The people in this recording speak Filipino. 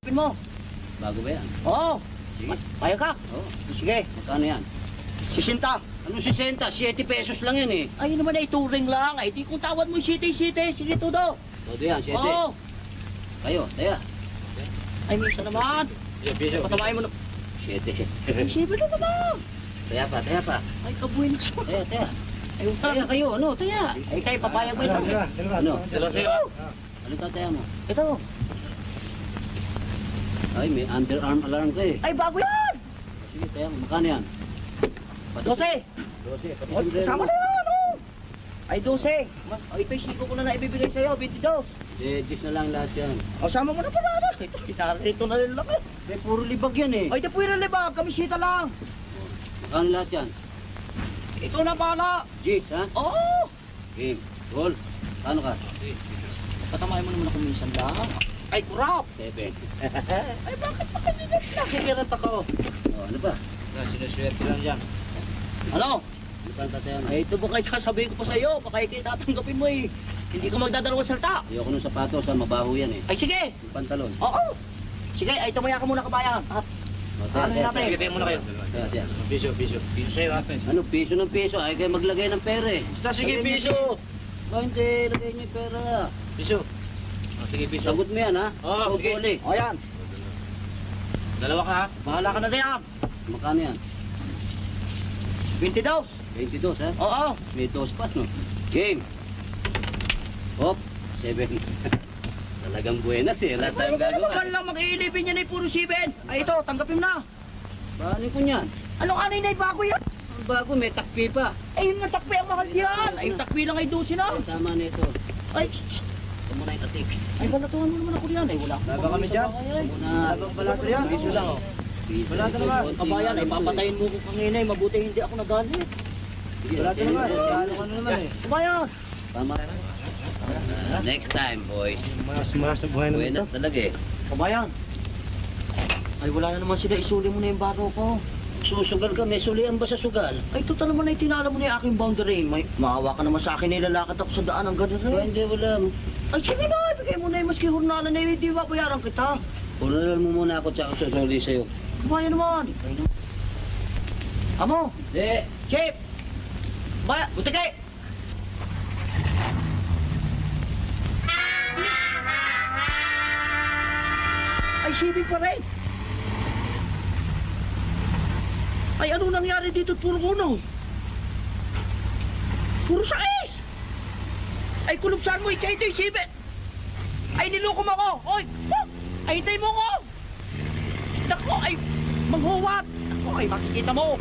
Pin mo. Bago ba yan? Oo. Sige. Kaya ka? Oo. Sige. Magkano yan? 60. Anong 60? 7 pesos lang yan eh. Ay naman ay turing lang. Ay di kung tawad mo 7. Sige, todo. Todo yan, 7. Oo. Kayo, taya. Ay, minsan naman. Piso. Patamayin mo na. 7. Ay, 7 na naman. Taya pa. Ay, kabuhay na siya. Taya. Ay, Taya kayo, ano? Taya. Ay, kayo, papayag mo ito. Ano? Dalawa. Ano tataya mo? Ito. Ay, may underarm alarm ka eh. Ay, bago yan. Sige, taya mo. Magkano yan? 12. 12. Pati Ay, sombrero. kasama na yan, oh. Ay, 12. Ay, ito'y 5 ko na ibibigay sa'yo, 22. Eh, 10 na lang lahat yan. O, sama mo na pala. Ito na rin lang eh. Eh, puro libag yan eh. Ay, ito po yung libag. Kamisita lang. Magkano lahat yan? Ikaw na bahala. Gis, ha? Oo. Game. Goal. Kano ka? Patamayin mo naman ako minsan lang. Ay, kurap. 7. Ay, bakit pa kanina nakikirat ako? Oh, ano ba? Sinuswerte lang dyan. Ano? Ano pa ang tataya mo? Ay, ito ba kayo sasabihin ko pa sa'yo? Baka ikay tatanggapin mo eh. Hindi ko magdadalawang salta. Ayoko nung sapatos, ha? Mabaho yan eh. Ay, sige. Yung pantalon. Oo. Sige, ay tumaya ka muna kabayan. At Oh, ano natin? Bigyan mo na kayo. Taya. Piso sa'yo ha. Ano, piso ng piso? Ay, kayo maglagay ng pera eh. Basta sige, Lagay piso. niyo- Ba, hindi. Lagay niyo yung pera. Piso. Sige, piso. Sagot mo yan, ha? Oo, sige. Uli. O yan. Dalawa ka ha. Bahala ka na diyan. Magkano yan? 22. 22, ha? Oo. May 2 pa, no? Game. Hop. 7. Talagang buenas eh. Wala tayong Ano gagawa. naman lang mag-iilipin yan ay puro 7. Ay ito, tanggapin mo na. Paano ko niyan? Anong anay na bago yan? Ang bago, may takpi pa. Ay, yung takpi ang mahal yan. Ay, yung takpi lang ay 12 na. Ay, tama na ito. Ay, Ito muna yung tatik. ay, balatuhan mo naman ako yan. Ay, wala akong Laban kami pamilya dyan. sa bahay, ay. Muna. Laban balato yan. Piso lang oh. Piso. Wala ka naman. Kabayan, ay papatayin mo ko kanina. Ay, mabuti hindi ako nagalit. Wala ka naman. Ano naman eh. Kabayan. Tama. Next time, boys. Mas sa buhay naman ito. Buenas talaga eh. Kabayan. Ay, wala na naman sila. Isuli mo na yung baro ko. Susugal ka, may sulian ba sa sugal? Ay, total naman ay tinala mo na yung aking boundary. May maawa ka naman sa akin. Nilalakad ako sa daan ng ganun Ba, rin. hindi, wala. Ay, sige na. Ibigay mo na yung maski hurnalan na hindi babayaran kita. Punalan mo muna ako tsaka susuli sa'yo. Kabayan naman. Amo. Hindi. Chip. Ba, butike. Ay, sibig pa rin. Ay, ano nangyari dito? Puro kuno. Puro sakis. Ay, kulubsaan mo. Ito yung sibig. Ay, niloko mo ako. Oy, ay, hintay mo ko. Nako, ay, manghuwat. Nako, ay, makikita mo.